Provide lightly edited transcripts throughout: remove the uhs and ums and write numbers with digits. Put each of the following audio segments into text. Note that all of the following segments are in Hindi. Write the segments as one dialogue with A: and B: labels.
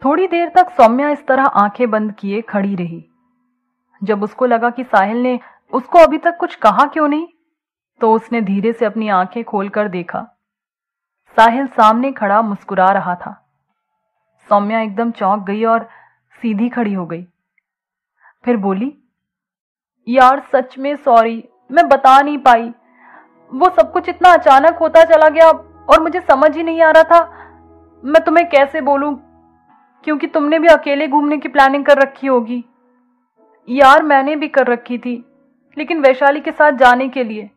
A: थोड़ी देर तक सौम्या इस तरह आंखें बंद किए खड़ी रही। जब उसको लगा कि साहिल ने उसको अभी तक कुछ कहा क्यों नहीं, तो उसने धीरे से अपनी आंखें खोलकर देखा। साहिल सामने खड़ा मुस्कुरा रहा था। सौम्या एकदम चौंक गई और सीधी खड़ी हो गई। फिर बोली, यार सच में सॉरी, मैं बता नहीं पाई। वो सब कुछ इतना अचानक होता चला गया और मुझे समझ ही नहीं आ रहा था मैं तुम्हें कैसे बोलूं, क्योंकि तुमने भी अकेले घूमने की प्लानिंग कर रखी होगी। यार मैंने भी कर रखी थी, लेकिन वैशाली के साथ जाने के लिए।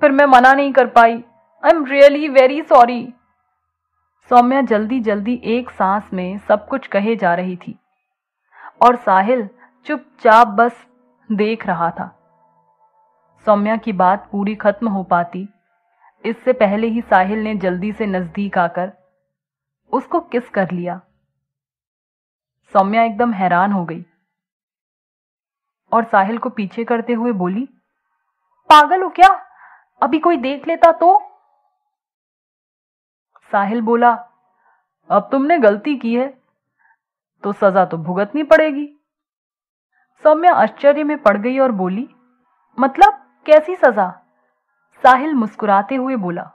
A: फिर मैं मना नहीं कर पाई। I am really very sorry. Saumya जल्दी जल्दी एक सांस में सब कुछ कहे जा रही थी और साहिल चुपचाप बस देख रहा था। सौम्या की बात पूरी खत्म हो पाती इससे पहले ही साहिल ने जल्दी से नजदीक आकर उसको किस कर लिया। सौम्या एकदम हैरान हो गई और साहिल को पीछे करते हुए बोली, पागल हो क्या? अभी कोई देख लेता तो? साहिल बोला, अब तुमने गलती की है तो सजा तो भुगतनी पड़ेगी। सौम्या आश्चर्य में पड़ गई और बोली, मतलब कैसी सजा? साहिल मुस्कुराते हुए बोला,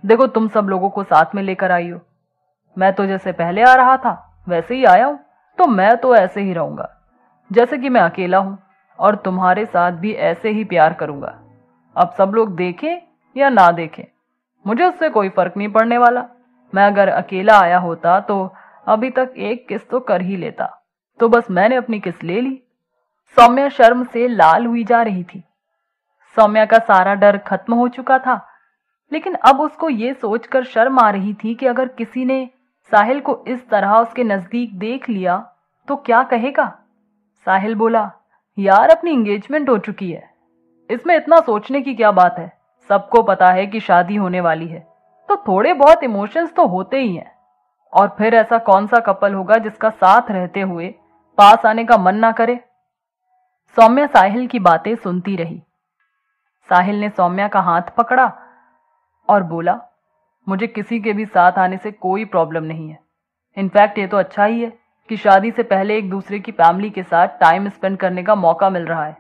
A: देखो तुम सब लोगों को साथ में लेकर आई हो। मैं तो जैसे पहले आ रहा था वैसे ही आया हूं, तो मैं तो ऐसे ही रहूंगा जैसे कि मैं अकेला हूं, और तुम्हारे साथ भी ऐसे ही प्यार करूंगा। अब सब लोग देखें या ना देखें, मुझे उससे कोई फर्क नहीं पड़ने वाला। मैं अगर अकेला आया होता तो अभी तक एक किस तो कर ही लेता, तो बस मैंने अपनी किस ले ली। सौम्या शर्म से लाल हुई जा रही थी। सौम्या का सारा डर खत्म हो चुका था, लेकिन अब उसको ये सोचकर शर्म आ रही थी कि अगर किसी ने साहिल को इस तरह उसके नजदीक देख लिया तो क्या कहेगा। साहिल बोला, यार अपनी एंगेजमेंट हो चुकी है, इसमें इतना सोचने की क्या बात है। सबको पता है कि शादी होने वाली है, तो थोड़े बहुत इमोशंस तो होते ही हैं। और फिर ऐसा कौन सा कपल होगा जिसका साथ रहते हुए पास आने का मन ना करे। सौम्या साहिल की बातें सुनती रही। साहिल ने सौम्या का हाथ पकड़ा और बोला, मुझे किसी के भी साथ आने से कोई प्रॉब्लम नहीं है। इनफैक्ट ये तो अच्छा ही है कि शादी से पहले एक दूसरे की फैमिली के साथ टाइम स्पेंड करने का मौका मिल रहा है,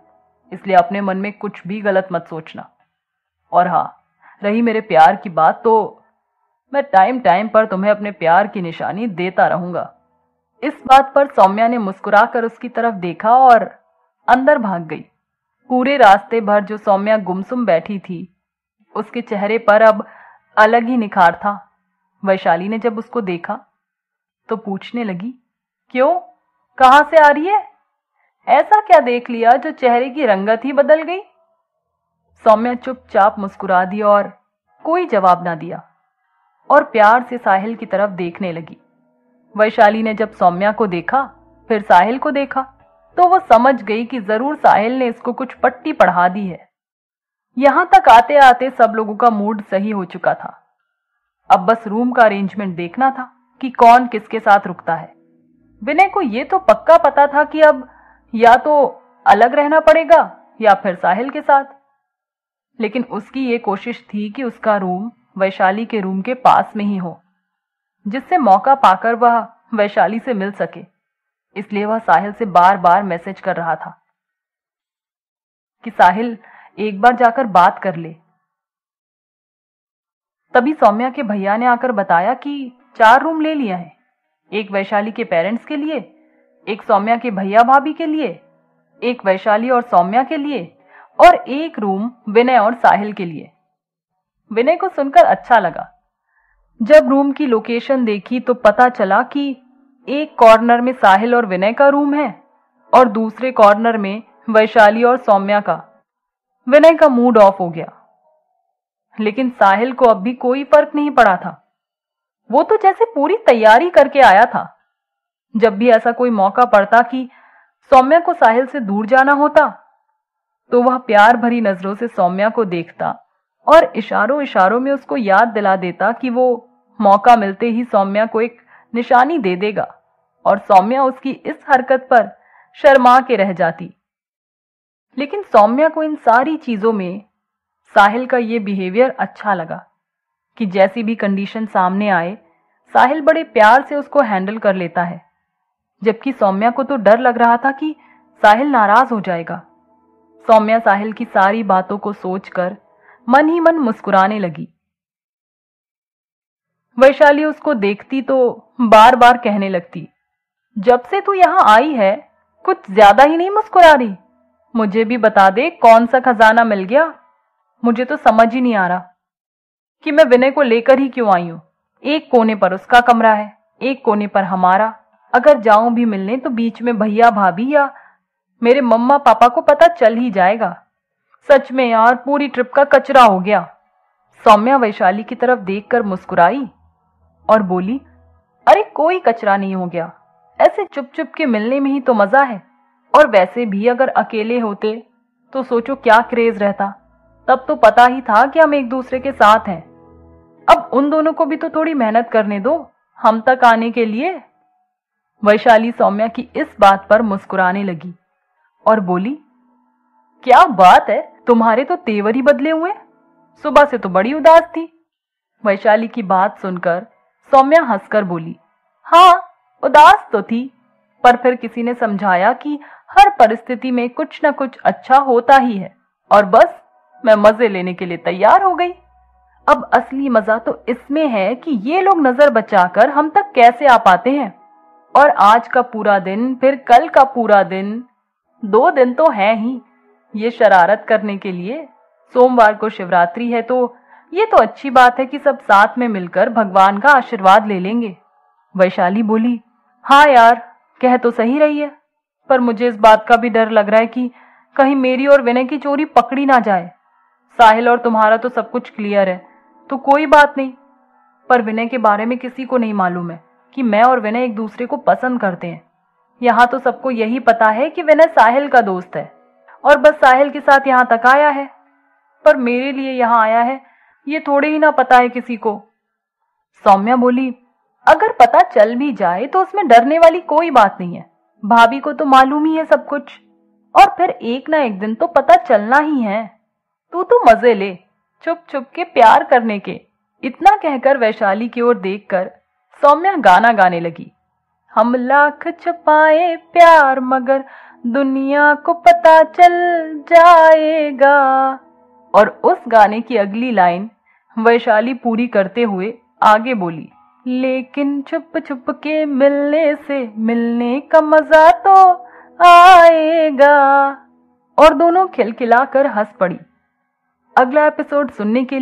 A: इसलिए अपने मन में कुछ भी गलत मत सोचना। और हाँ, रही मेरे प्यार की बात, तो मैं टाइम टाइम पर तुम्हें अपने प्यार की निशानी देता रहूंगा। इस बात पर सौम्या ने मुस्कुराकर उसकी तरफ देखा और अंदर भाग गई। पूरे रास्ते भर जो सौम्या गुमसुम बैठी थी, उसके चेहरे पर अब अलग ही निखार था। वैशाली ने जब उसको देखा तो पूछने लगी, क्यों, कहां से आ रही है? ऐसा क्या देख लिया जो चेहरे की रंगत ही बदल गई? सौम्या चुपचाप मुस्कुरा दी और कोई जवाब ना दिया और प्यार से साहिल की तरफ देखने लगी। वैशाली ने जब सौम्या को देखा फिर साहिल को देखा तो वो समझ गई कि जरूर साहिल ने इसको कुछ पट्टी पढ़ा दी है। यहां तक आते आते सब लोगों का मूड सही हो चुका था। अब बस रूम का अरेंजमेंट देखना था कि कौन किसके साथ रुकता है। विनय को यह तो पक्का पता था कि अब या तो अलग रहना पड़ेगा या फिर साहिल के साथ, लेकिन उसकी ये कोशिश थी कि उसका रूम वैशाली के रूम के पास में ही हो, जिससे मौका पाकर वह वैशाली से मिल सके। इसलिए वह साहिल से बार बार मैसेज कर रहा था कि साहिल एक बार जाकर बात कर ले। तभी सौम्या के भैया ने आकर बताया कि 4 रूम ले लिया है, एक वैशाली के पेरेंट्स के लिए, एक सौम्या के भैया भाभी के लिए, एक वैशाली और सौम्या के लिए, और एक रूम विनय और साहिल के लिए। विनय को सुनकर अच्छा लगा। जब रूम की लोकेशन देखी तो पता चला कि एक कॉर्नर में साहिल और विनय का रूम है और दूसरे कॉर्नर में वैशाली और सौम्या का। विनय का मूड ऑफ हो गया, लेकिन साहिल को अब भी कोई फर्क नहीं पड़ा था। वो तो जैसे पूरी तैयारी करके आया था। जब भी ऐसा कोई मौका पड़ता कि सौम्या को साहिल से दूर जाना होता, तो वह प्यार भरी नजरों से सौम्या को देखता और इशारों इशारों में उसको याद दिला देता कि वो मौका मिलते ही सौम्या को एक निशानी दे देगा, और सौम्या उसकी इस हरकत पर शर्मा के रह जाती। लेकिन सौम्या को इन सारी चीजों में साहिल का ये बिहेवियर अच्छा लगा कि जैसी भी कंडीशन सामने आए साहिल बड़े प्यार से उसको हैंडल कर लेता है, जबकि सौम्या को तो डर लग रहा था कि साहिल नाराज हो जाएगा। सौम्या साहिल की सारी बातों को सोचकर मन ही मन मुस्कुराने लगी। वैशाली उसको देखती तो बार बार कहने लगती, जब से तू यहां आई है कुछ ज्यादा ही नहीं मुस्कुरा रही। मुझे भी बता दे कौन सा खजाना मिल गया। मुझे तो समझ ही नहीं आ रहा कि मैं विनय को लेकर ही क्यों आई हूं। एक कोने पर उसका कमरा है, एक कोने पर हमारा। अगर जाऊं भी मिलने तो बीच में भैया भाभी या मेरे मम्मा पापा को पता चल ही जाएगा। सच में यार पूरी ट्रिप का कचरा हो गया। सौम्या वैशाली की तरफ देखकर मुस्कुराई और बोली, अरे कोई कचरा नहीं हो गया, ऐसे चुप चुप के मिलने में ही तो मजा है। और वैसे भी अगर अकेले होते तो सोचो क्या क्रेज रहता। तब तो पता ही था कि हम एक दूसरे के साथ हैं। अब उन दोनों को भी तो थोड़ी मेहनत करने दो हम तक आने के लिए। वैशाली सौम्या की इस बात पर मुस्कुराने लगी और बोली, क्या बात है, तुम्हारे तो तेवर ही बदले हुए। सुबह से तो बड़ी उदास थी। वैशाली की बात सुनकर सौम्या हंसकर बोली, हाँ उदास तो थी, पर फिर किसी ने समझाया कि हर परिस्थिति में कुछ न कुछ अच्छा होता ही है, और बस मैं मजे लेने के लिए तैयार हो गई। अब असली मजा तो इसमें है कि ये लोग नजर बचाकर हम तक कैसे आ पाते हैं। और आज का पूरा दिन फिर कल का पूरा दिन, 2 दिन तो है ही ये शरारत करने के लिए। सोमवार को शिवरात्रि है तो ये तो अच्छी बात है कि सब साथ में मिलकर भगवान का आशीर्वाद ले लेंगे। वैशाली बोली, हाँ यार कह तो सही रही है, पर मुझे इस बात का भी डर लग रहा है कि कहीं मेरी और विनय की चोरी पकड़ी ना जाए। साहिल और तुम्हारा तो सब कुछ क्लियर है तो कोई बात नहीं, पर विनय के बारे में किसी को नहीं मालूम है कि मैं और विनय एक दूसरे को पसंद करते हैं। यहाँ तो सबको यही पता है कि विनय साहिल का दोस्त है और बस साहिल के साथ यहाँ तक आया है, पर मेरे लिए यहाँ आया है ये थोड़े ही ना पता है किसी को। सौम्या बोली, अगर पता चल भी जाए तो उसमें डरने वाली कोई बात नहीं है। भाभी को तो मालूम ही है सब कुछ, और फिर एक ना एक दिन तो पता चलना ही है। तू तो मजे ले चुप चुप के प्यार करने के। इतना कहकर वैशाली की ओर देखकर सौम्या गाना गाने लगी, हम लाख छुपाए प्यार मगर दुनिया को पता चल जाएगा। और उस गाने की अगली लाइन वैशाली पूरी करते हुए आगे बोली, लेकिन छुप छुप के मिलने से मिलने का मजा तो आएगा। और दोनों खिलखिलाकर हंस पड़ी। अगला एपिसोड सुनने के लिए